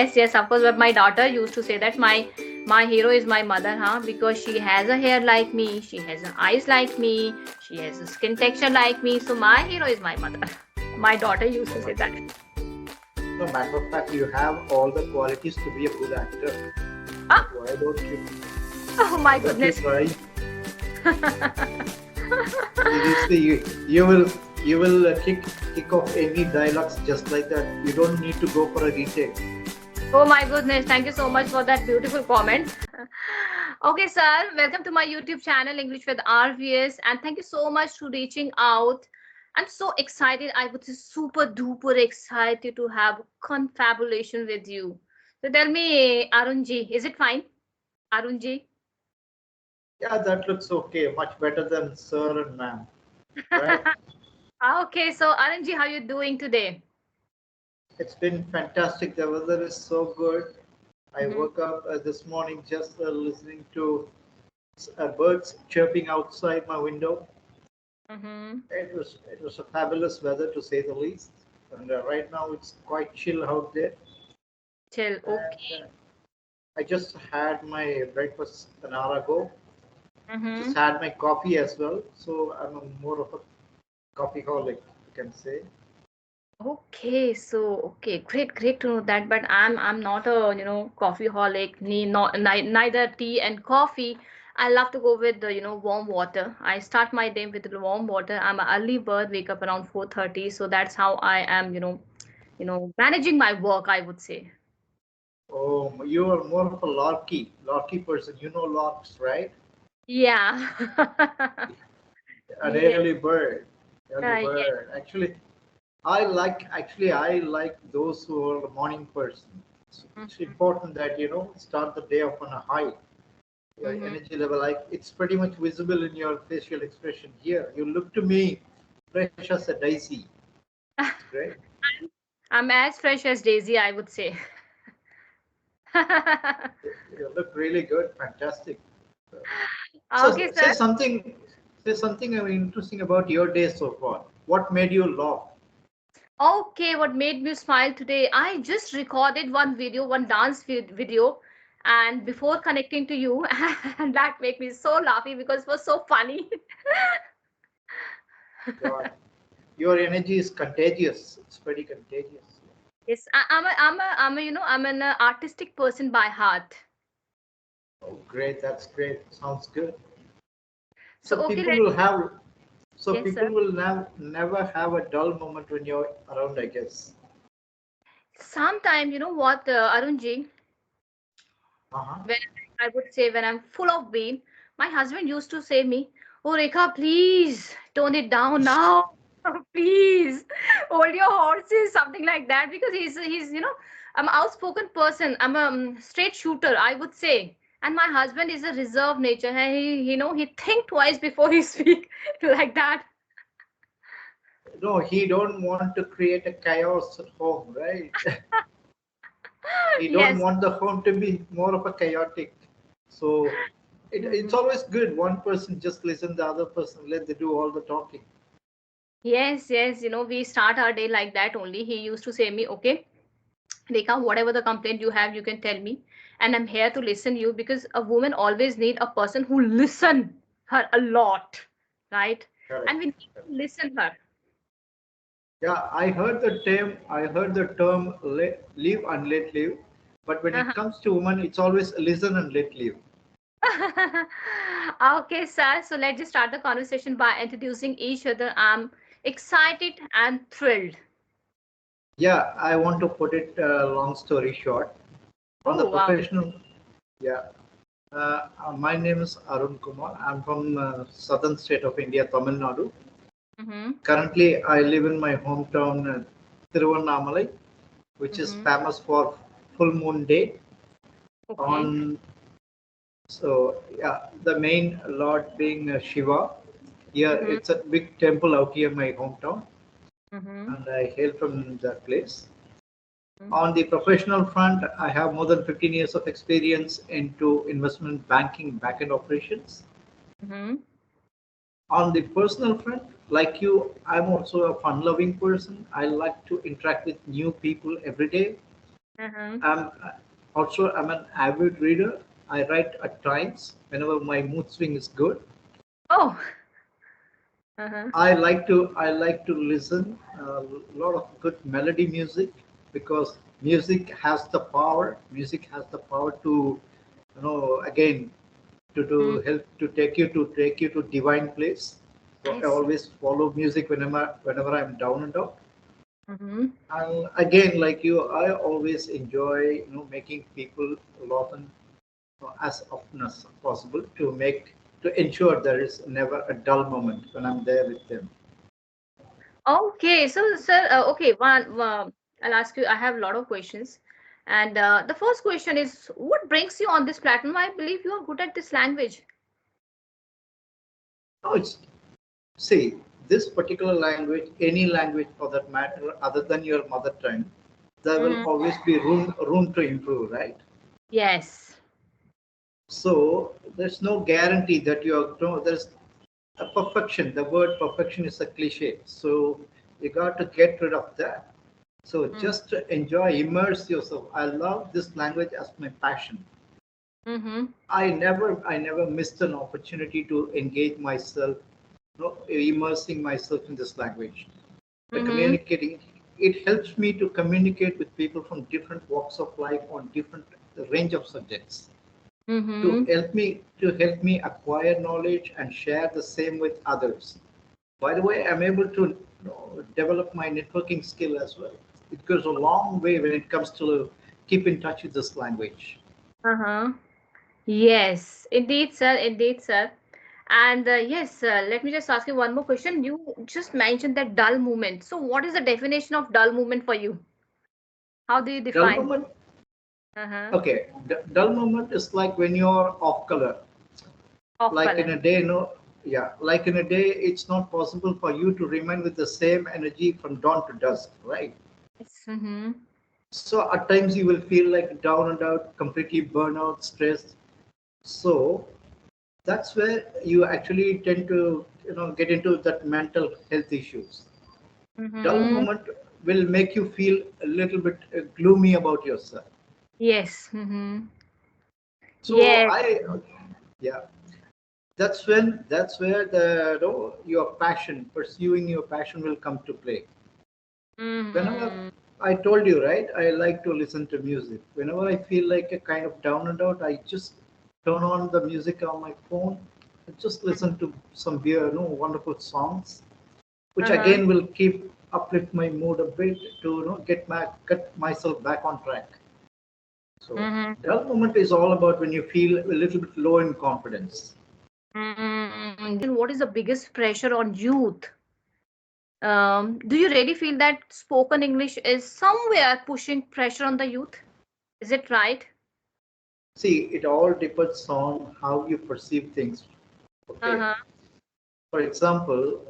Yes, yes, of course. But my daughter used to say that my hero is my mother, huh? Because she has a hair like me, she has eyes like me, she has a skin texture like me. So my hero is my mother. My daughter used to say that. No matter of fact, you have all the qualities to be a good actor. Ah, Why don't you? oh my Don't you goodness. try? Seriously, you will kick off any dialogues just like that. You don't need to go for a retake. Oh my goodness, thank you so much for that beautiful comment. Okay, sir, welcome to my YouTube channel, English with RVS, and thank you so much for reaching out. I'm so excited. I would say super duper excited to have confabulation with you. So tell me, Arunji, is it fine? Arunji? Yeah, that looks okay. Much better than sir and ma'am, right? Okay, so Arunji, how you doing today? It's been fantastic. The weather is so good. I Mm-hmm. woke up this morning just listening to birds chirping outside my window. Mm-hmm. It was a fabulous weather to say the least. And right now it's quite chill out there. Chill. And Okay. I just had my breakfast an hour ago. Mm-hmm. Just had my coffee as well. So I'm more of a coffee holic, you can say. Okay, so okay, great to know that. But I'm not a coffee holic, neither tea and coffee. I love to go with the warm water. I start my day with the warm water. I'm an early bird, wake up around 4:30, so that's how I am managing my work, I would say. Oh, you are more of a larky person. You know larks, right? Yeah. An Yes. early Yes. bird. Actually, I like those who are a morning person. It's important that start the day off on a high. Your Mm-hmm. energy level, like it's pretty much visible in your facial expression here. You look to me fresh as a daisy. It's great. I'm as fresh as Daisy, I would say. You look really good. Fantastic. Okay, So sir. say something interesting about your day so far. What made you laugh? Okay, what made me smile today? I just recorded one video, one dance video, and before connecting to you, and that made me so laughy because it was so funny. God, your energy is contagious. It's pretty contagious. Yes, I'm an artistic person by heart. Oh, great. That's great. Sounds good. So So okay, people will have, so yes, people sir. will never have a dull moment when you're around, I guess. Sometime, you know what, Arunji, Uh-huh. when I would say when I'm full of bean, my husband used to say me, "Oh, Rekha, please tone it down now, please hold your horses," something like that. Because he's I'm an outspoken person. I'm a straight shooter, I would say. And my husband is a reserved nature. And he think twice before he speak like that. No, he don't want to create a chaos at home, right? He don't Yes. want the home to be more of a chaotic. So it's Mhm. always good. One person just listen, the other person let they do all the talking. Yes, yes. We start our day like that only. He used to say me, okay, Rekha, whatever the complaint you have, you can tell me, and I'm here to listen you because a woman always need a person who listen her a lot, right? And Correct. we need to listen her. Yeah, I heard the term live and let live, but when it comes to women, it's always listen and let live. Okay, sir. So let's just start the conversation by introducing each other. I'm excited and thrilled. Yeah, I want to put it long story short. On the Oh wow. professional, yeah. My name is Arun Kumar. I'm from southern state of India, Tamil Nadu. Mm-hmm. Currently, I live in my hometown, Tiruvannamalai, which is Mm-hmm. famous for full moon day. Okay. On So yeah, the main lord being Shiva. Here, Mm-hmm. it's a big temple out here in my hometown, Mm-hmm. and I hail from that place. On the professional front, I have more than 15 years of experience into investment banking backend operations. Mm-hmm. On the personal front, like you, I'm also a fun-loving person. I like to interact with new people every day. Uh-huh. I'm also I'm an avid reader. I write at times whenever my mood swing is good. Oh. Uh-huh. I like to listen a lot of good melody music because music has the power. Music has the power to, again, to help to take you to divine place. So I I see. always follow music whenever I'm down and out. Mm-hmm. And again, like you, I always enjoy making people laugh and as often as possible to ensure there is never a dull moment when I'm there with them. Okay, so sir, okay, I'll ask you. I have a lot of questions, and the first question is, what brings you on this platform? I believe you are good at this language. No, it's see this particular language, any language for that matter, other than your mother tongue, there will Hmm. always be room to improve, right? Yes. So there's no guarantee that you are no, there's a perfection. The word perfection is a cliche. So you got to get rid of that. So just to enjoy, immerse yourself. I love this language as my passion. Mm-hmm. I never missed an opportunity to engage myself, immersing myself in this language. The Mm-hmm. communicating, it helps me to communicate with people from different walks of life on different range of subjects Mm-hmm. to help me acquire knowledge and share the same with others. By the way, I'm able to develop my networking skill as well. It goes a long way when it comes to keep in touch with this language. Uh-huh. Yes, indeed, sir. Indeed, sir. And yes, let me just ask you one more question. You just mentioned that dull movement. So, what is the definition of dull movement for you? How do you Dull define? moment, Uh-huh. okay. Dull moment is like when you're off color. Off Like in color. a day, no, yeah. Like in a day, it's not possible for you to remain with the same energy from dawn to dusk, right? Yes. Mm-hmm. So at times you will feel like down and out, completely burnout, stressed. So that's where you actually tend to get into that mental health issues. Dull Mm-hmm. moment will make you feel a little bit gloomy about yourself. Yes. Mm-hmm. So Yes. yeah, that's where your passion, pursuing your passion, will come to play. Whenever Mm-hmm. I told you, right, I like to listen to music. Whenever I feel like a kind of down and out, I just turn on the music on my phone and just listen to some wonderful songs, which Uh-huh. again will keep uplift my mood a bit to get myself back on track. So Mm-hmm. dull moment is all about when you feel a little bit low in confidence. Mm-hmm. And what is the biggest pressure on youth? Do you really feel that spoken English is somewhere pushing pressure on the youth? Is it right? See, it all depends on how you perceive things. Okay. Uh-huh. For example,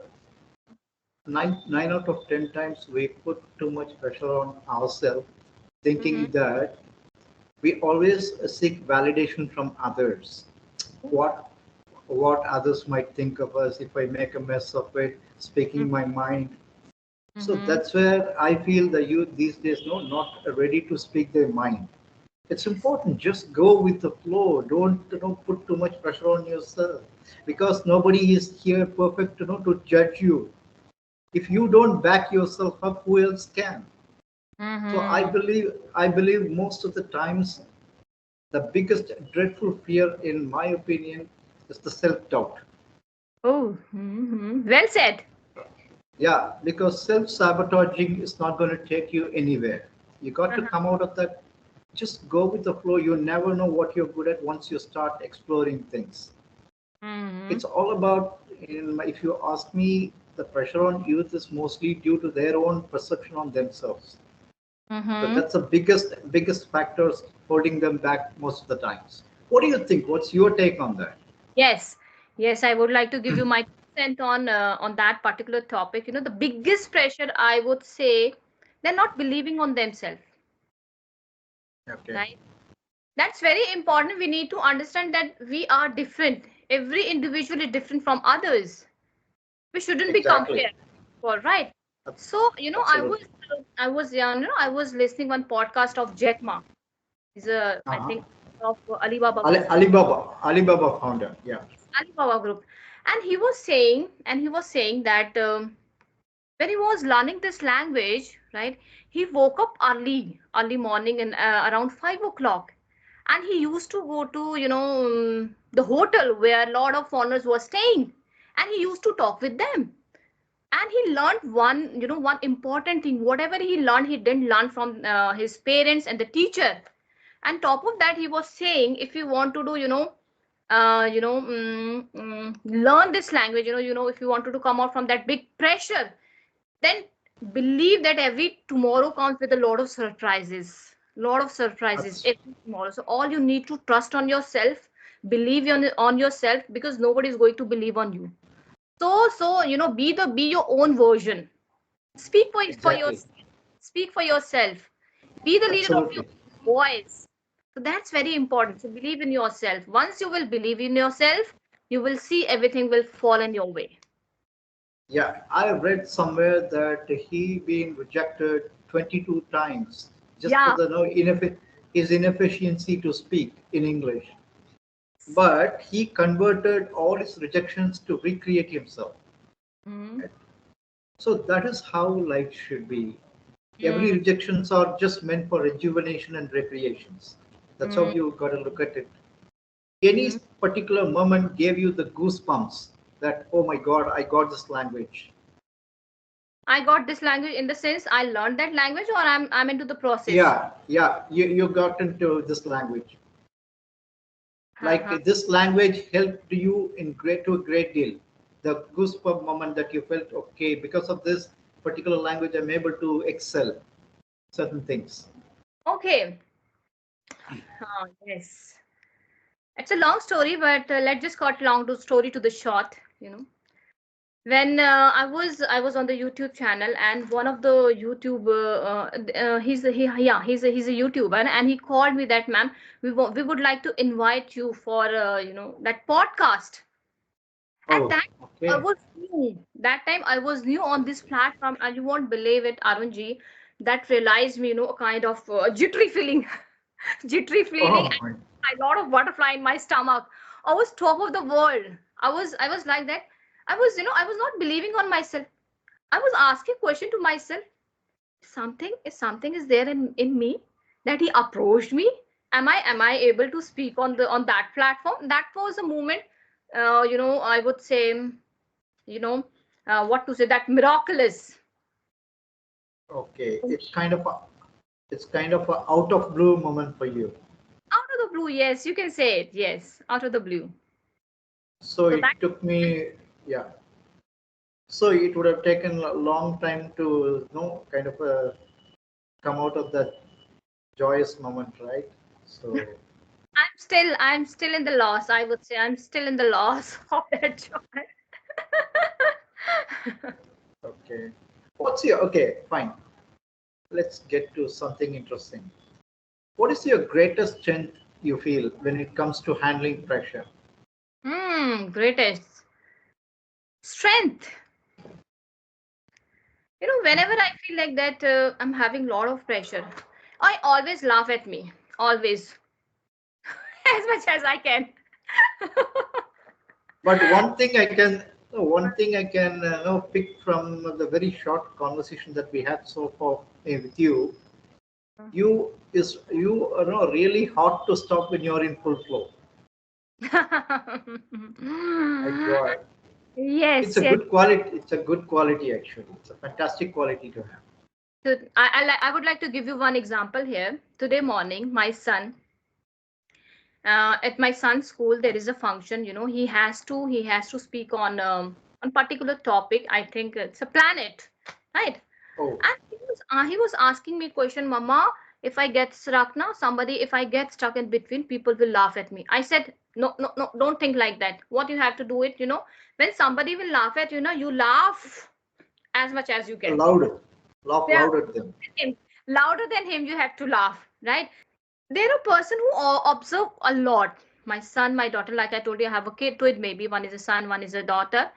nine out of 10 times we put too much pressure on ourselves, Mm-hmm. thinking that we always seek validation from others. What what others might think of us if I make a mess of it, speaking my mind. So Mm-hmm. that's where I feel the youth these days not ready to speak their mind. It's Yes. important. Just go with the flow. Don't put too much pressure on yourself because nobody is here perfect to judge you. If you don't back yourself up, who else can? So I Mm-hmm. believe I believe most of the times the biggest dreadful fear, in my opinion, is the self-doubt. Oh, mm-hmm. Well said. Yeah, because self-sabotaging is not going to take you anywhere. You got to Uh-huh. come out of that. Just go with the flow. You never know what you're good at once you start exploring things. Mm-hmm. It's all about, if you ask me, the pressure on youth is mostly due to their own perception on themselves. So Mm-hmm. that's the biggest factors holding them back most of the times. What do you think? What's your take on that? Yes. Yes, I would like to give you my 2 cents on that particular topic. The biggest pressure I would say they're not believing on themselves, Okay, right? That's very important. We need to understand that we are different. Every individual is different from others. We shouldn't be exactly. compared. All right. So, I was Absolutely. I was listening one podcast of Jack Ma. He's a, I Uh-huh. think, of Alibaba business, Alibaba founder. Yeah. Alibaba Group, and he was saying that when he was learning this language, right? He woke up early morning, and around 5 o'clock, and he used to go to the hotel where a lot of foreigners were staying, and he used to talk with them, and he learned one important thing. Whatever he learned, he didn't learn from his parents and the teacher. And top of that, he was saying, if you want to do learn this language, if you wanted to come out from that big pressure, then believe that every tomorrow comes with a lot of surprises, That's every tomorrow. So all you need to trust on yourself, believe on yourself, because nobody is going to believe on you. So be your own version. Speak for exactly. yourself. Speak for yourself. Be the leader of your Absolutely. voice. So that's very important. So believe in yourself. Once you will believe in yourself, you will see everything will fall in your way. Yeah, I read somewhere that he been rejected 22 times just for Yeah. the his inefficiency to speak in English. But he converted all his rejections to recreate himself. Mm. So that is how life should be. Every Mm. rejections are just meant for rejuvenation and recreations. That's how Mm. you got to look at it. Any Mm. particular moment gave you the goosebumps that, oh my God, I got this language. I got this language in the sense I learned that language, or I'm into the process. Yeah, you got into this language. Like Uh-huh. this language helped you in to a great deal. The goosebump moment that you felt, okay, because of this particular language, I'm able to excel certain things. Okay. Yes. It's a long story, but let's just cut long to story to the short. When I was on the YouTube channel, and one of the YouTube he's a YouTuber, and he called me that, ma'am, we would like to invite you for that podcast. At Oh, that I okay. was new. That time I was new on this platform, and you won't believe it, Arunji. That realized me, a kind of jittery feeling, jittery feeling, Oh, my. and a lot of butterfly in my stomach. I was top of the world. I was like that. I was not believing on myself. I was asking question to myself. Something is there in me, that he approached me. Am I able to speak on that platform? That was a moment. I would say, what to say, that miraculous. Okay. It's kind of a out of blue moment for you. Out of the blue, yes, you can say it. Yes, out of the blue. So So that. it took me, yeah. So it would have taken a long time to, kind of come out of that joyous moment, right? So, I'm still in the loss. I would say I'm still in the loss of that joy. okay. Okay, fine. Let's get to something interesting. What is your greatest strength you feel when it comes to handling pressure? Greatest strength. Whenever I feel like that, I'm having a lot of pressure, I always laugh at me. Always, as much as I can. But one thing I can pick from the very short conversation that we had so far with you, you are really hard to stop when you're in full flow. My God, it's Yes, a yes. good quality. It's a good quality actually. It's a fantastic quality to have. So I would like to give you one example here. Today morning, my son, at my son's school, there is a function. He has to speak on particular topic. I think it's a planet, right? Oh, And he was asking me question, Mama, if I get stuck now, if I get stuck in between, people will laugh at me. I said, no, no, no, don't think like that. What you have to do it, when somebody will laugh at you laugh as much as you can. louder, laugh Yeah, louder at them. him. Louder than him, you have to laugh, right? They're a person who observe a lot. My son, my daughter, like I told you, I have a kid to it. Maybe one is a son, one is a daughter.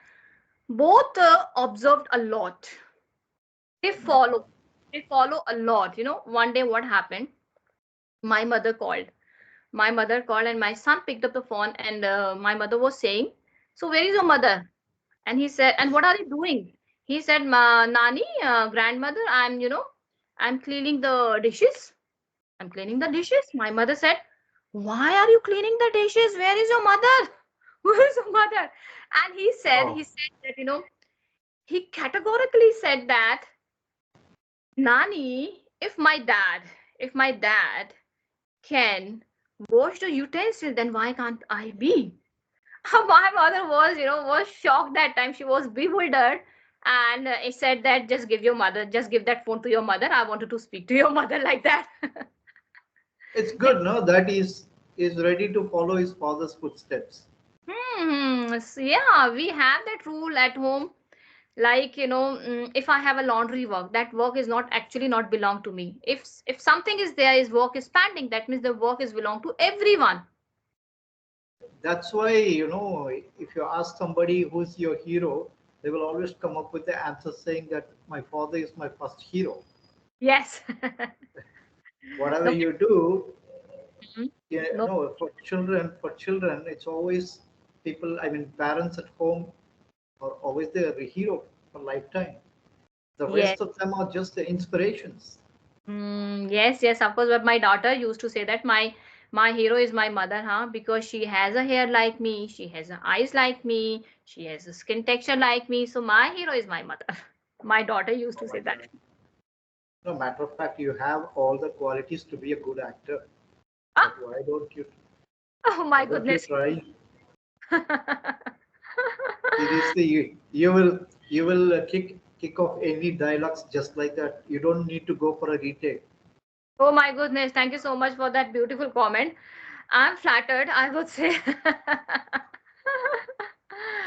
Both observed a lot. They My follow. God. I follow a lot. One day what happened? My mother called. My mother called, and my son picked up the phone, and my mother was saying, "So where is your mother?" And he said, "And what are you doing?" He said, Nani, grandmother, I'm cleaning the dishes. I'm cleaning the dishes. My mother said, "Why are you cleaning the dishes? Where is your mother? Where is your mother?" And Oh, he said that, he categorically said that, Nani, if my dad can wash the utensil, then why can't I be? My mother was shocked that time. She was bewildered, and he said that, just give that phone to your mother. I wanted to speak to your mother like that. it's good, no? That is ready to follow his father's footsteps. So yeah, we have that rule at home. Like, if I have a laundry work, that work is not actually not belong to me. If something is there, is work is pending, that means the work is belong to everyone. That's why, if you ask somebody who's your hero, they will always come up with the answer saying that my father is my first hero. Yes. Whatever No. you do, Mhm. yeah, No. no, for children, it's always people, I mean, parents at home are always the hero for lifetime. The Yes. rest of them are just the inspirations. Yes, yes, of course. But my daughter used to say that my hero is my mother, huh? Because she has a hair like me, she has eyes like me, she has a skin texture like me. So my hero is my mother. My daughter used Oh to my say that. God. No matter of fact, you have all the qualities to be a good actor. Ah, But why don't you? oh Why my don't you goodness. try? Seriously, you will kick off any dialogues just like that. You don't need to go for a retake. Oh my goodness. Thank you so much for that beautiful comment. I'm flattered, I would say.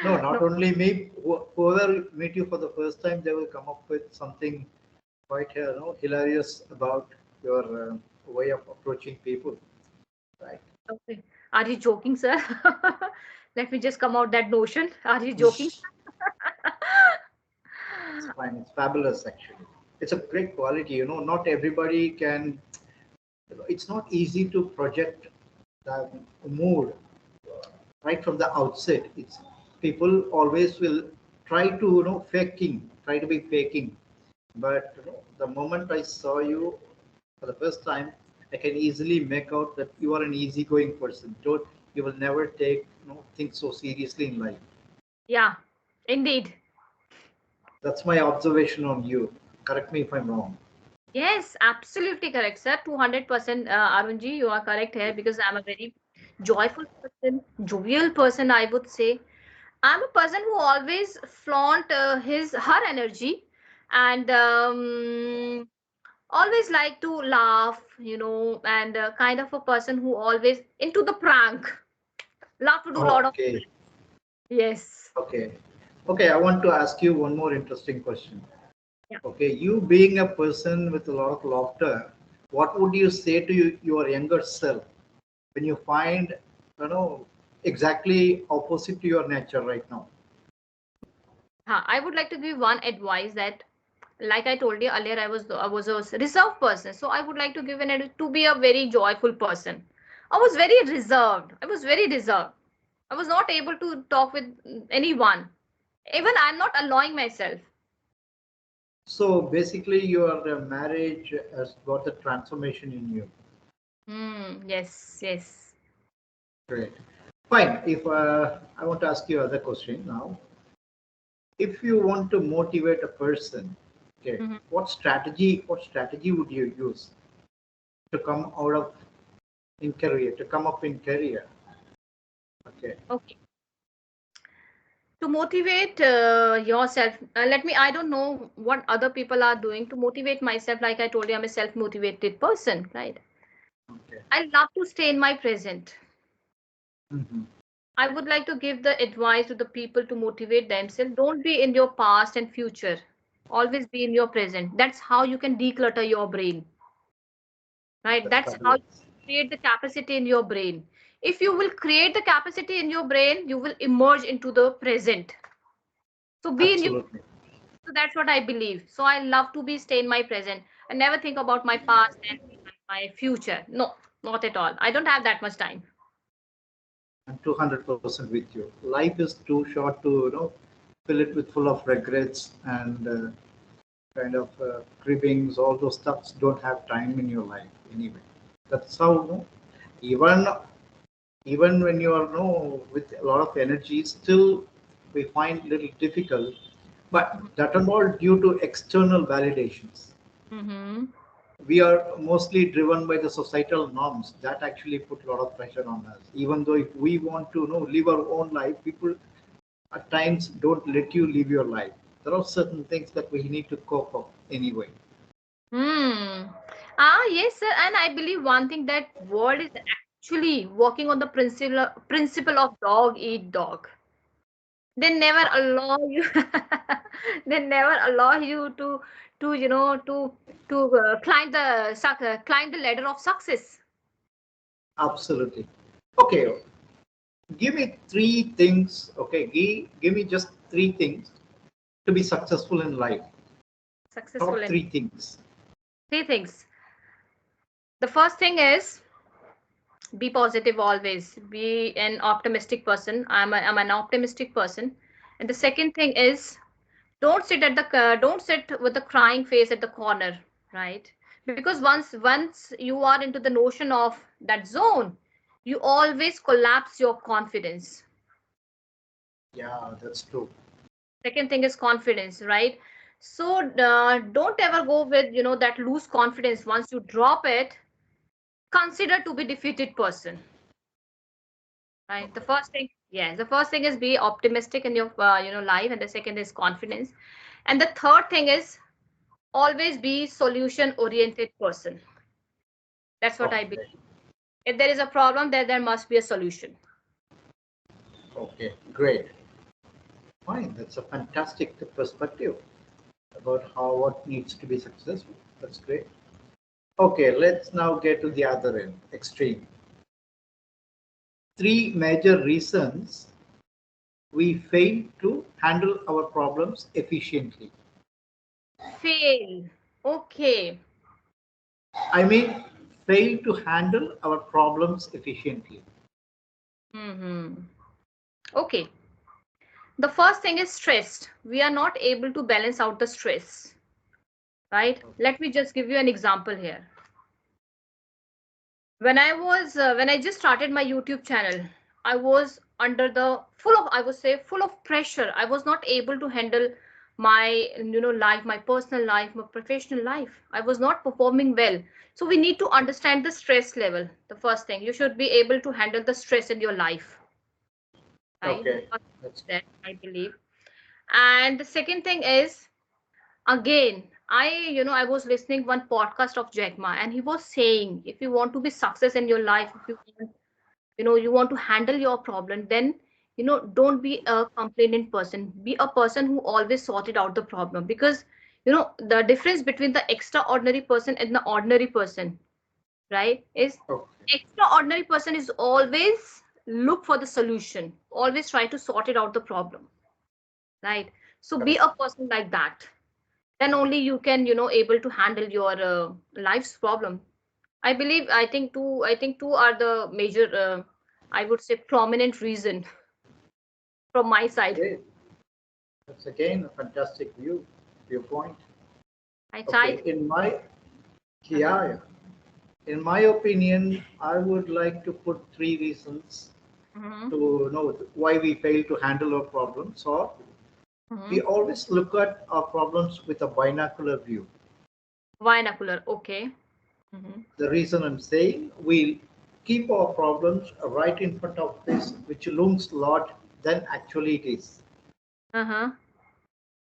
No, not No, only me. Whoever meet you for the first time, they will come up with something quite hilarious about your way of approaching people. Right? okay. Are you joking, sir? Let me just come out that notion. Are you joking? It's fine. It's fabulous, actually. It's a great quality. Not everybody can. It's not easy to project the mood right from the outset. It's people always will try to try to be faking. But the moment I saw you for the first time, I can easily make out that you are an easygoing person. Don't You will never take things so seriously in life. Yeah, indeed. That's my observation on you. Correct me if I'm wrong. Yes, absolutely correct, sir. 200%, Arunji, you are correct here because I'm a very joyful person, jovial person, I would say. I'm a person who always flaunt her energy, and always like to laugh, and kind of a person who always into the prank, love to do a lot of. Okay. Yes. Okay. Okay. I want to ask you one more interesting question. Yeah. Okay. You being a person with a lot of laughter, what would you say to your younger self when you find, exactly opposite to your nature right now? I would like to give one advice that, like I told you earlier, I was a reserved person. So I would like to give to be a very joyful person. I was very reserved. I was very reserved. I was not able to talk with anyone. Even I'm not allowing myself. So basically, your marriage has got a transformation in you. Yes, yes. Great. Fine. If I want to ask you other question now, if you want to motivate a person, okay, Mhm. what strategy would you use to come out of in career, to come up in career? Okay. Okay. To motivate yourself, I don't know what other people are doing to motivate myself. Like I told you, I'm a self motivated person, right? Okay. I love to stay in my present. Mhm. I would like to give the advice to the people to motivate themselves. Don't be in your past and future. Always be in your present. That's how you can declutter your brain, right? That's That's how you fabulous. create the capacity in your brain. If you will create the capacity in your brain, you will emerge into the present. So be in your. Absolutely. So that's what I believe. So I love to be stay in my present. I never think about my past and my future. No, not at all. I don't have that much time. I'm 200% with you. Life is too short to, fill it with full of regrets and kind of cribbings. All those stuffs don't have time in your life anyway. That's how, even even when you are, with a lot of energy, still we find little difficult. But that and all due to external validations. Mm-hmm. We are mostly driven by the societal norms that actually put a lot of pressure on us. Even though if we want to, live our own life, people at times don't let you live your life. There are certain things that we need to cope up anyway. Hmm. Yes, sir. And I believe one thing, that world is actually working on the principle of dog eat dog. They never allow you. They never allow you to climb the ladder of success. Absolutely. Okay, give me three things. Okay, give me just three things to be successful in life. Successful Top in three things. three things. The first thing is, be positive always. Be an optimistic person. I'm an optimistic person. And the second thing is, don't sit with the crying face at the corner, right? Because once you are into the notion of that zone, you always collapse your confidence. Yeah, that's true. Second thing is confidence, right? So don't ever go with that loose confidence. Once you drop it, consider to be defeated person, right? The Okay. first thing, yes, the first thing is be optimistic in your life, and the second is confidence, and the third thing is always be solution oriented person. That's what I believe. Okay. If there is a problem, there must be a solution. Okay. Great. Fine. That's a fantastic perspective about how what needs to be successful. That's great. Okay, let's now get to the other end, extreme. Three major reasons we fail to handle our problems efficiently. Fail. Okay. I mean, fail to handle our problems efficiently. Mm-hmm. Okay. The first thing is stressed. We are not able to balance out the stress, right? Let me just give you an example here. When I just started my YouTube channel, I was under the full of, I would say, full of pressure. I was not able to handle my life, my personal life, my professional life. I was not performing well. So we need to understand the stress level. The first thing, you should be able to handle the stress in your life, right? Okay, that's That I believe. And the second thing is, again, I was listening one podcast of Jack Ma, and he was saying, if you want to be success in your life, if you want to handle your problem, then don't be a complaining person. Be a person who always sorted out the problem. Because the difference between the extraordinary person and the ordinary person, right, is okay. extraordinary person is always look for the solution, always try to sort it out the problem, right? So be Correct. a person like that. Then only you can able to handle your life's problem. I think two are the major, I would say, prominent reason from my side. Great. That's again a fantastic viewpoint. I tried. Okay, Uh-huh. yeah, in my opinion, I would like to put three reasons Mm-hmm. to know why we fail to handle our problems, or we Mm-hmm. always look at our problems with a binocular view. Binocular, okay. Mm-hmm. The reason I'm saying, we keep our problems right in front of us, which looms lot than actually it is. Uh-huh.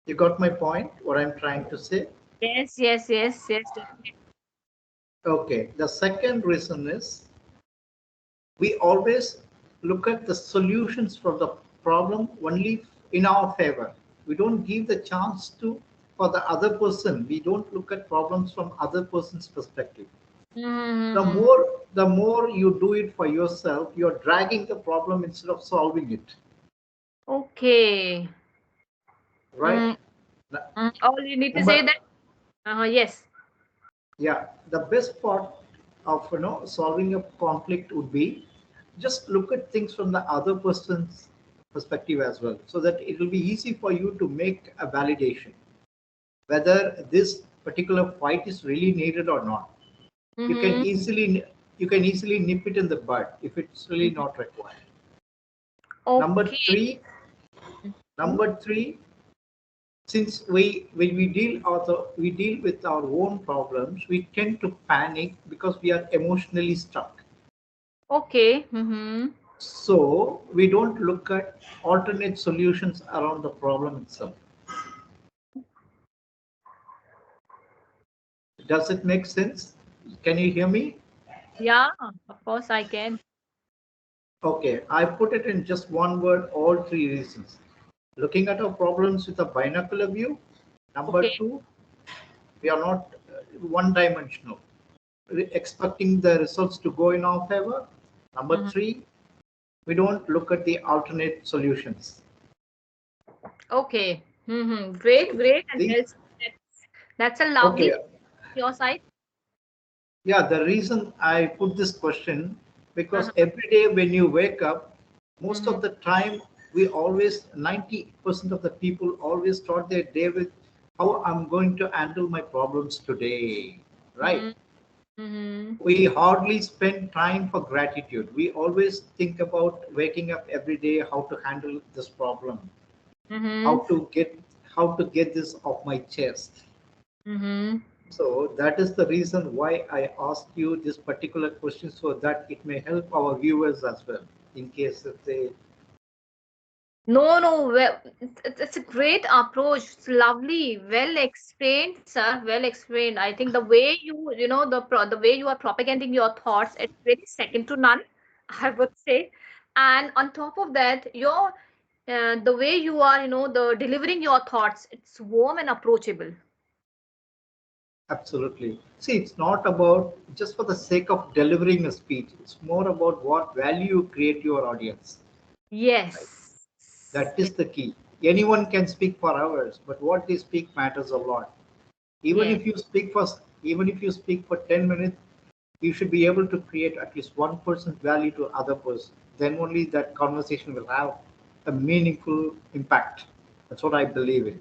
You got my point, what I'm trying to say? Yes, yes, yes, yes, definitely. Okay, the second reason is we always look at the solutions for the problem only in our favor. We don't give the chance to for the other person. We don't look at problems from other person's perspective. The Mm-hmm. more the more you do it for yourself, you're dragging the problem instead of solving it. Okay. Right? Mm. All you need to say But that, yes. Yeah, the best part of solving a conflict would be just look at things from the other person's perspective as well, so that it will be easy for you to make a validation whether this particular fight is really needed or not. You can Mm-hmm. easily you can easily nip it in the bud if it's really not required. Number Okay. three, Mhm. number three, since when we deal with our own problems, we tend to panic because we are emotionally stuck. Okay. Mm-hmm. So we don't look at alternate solutions around the problem itself. Does it make sense? Can you hear me? Yeah, of course I can. Okay, I put it in just one word, all three reasons. Looking at our problems with a binocular view. Okay. Number two, we are not one dimensional, expecting the results to go in our favor. Number Mm-hmm. three, we don't look at the alternate solutions. Okay. Mm-hmm. Great, So great, and the that's a okay, lovely your side. yeah, the reason I put this question because Uh-huh. every day when you wake up, most Mm-hmm. of the time we always 90% of the people always start their day with how I'm going to handle my problems today, right? Mm-hmm. Mm-hmm. We hardly spend time for gratitude. We always think about waking up every day, how to handle this problem, how Mm-hmm. to get how to get this off my chest. Mm-hmm. So that is the reason why I asked you this particular question so that it may help our viewers as well in case if they No, no, well, it's a great approach. It's lovely, well explained, sir. Well explained. I think the way the way you are propagating your thoughts, it's really second to none, I would say. And on top of that, the way you are, the delivering your thoughts, it's warm and approachable. absolutely see it's not about just for the sake of delivering a speech. It's more about what value you create to your audience. Right? Yes. That Yes. is the key. Anyone can speak for hours, but what they speak matters a lot. Even Yes. if you speak for even if you speak for 10 minutes, you should be able to create at least 1% value to other person. Then only that conversation will have a meaningful impact. That's what I believe in.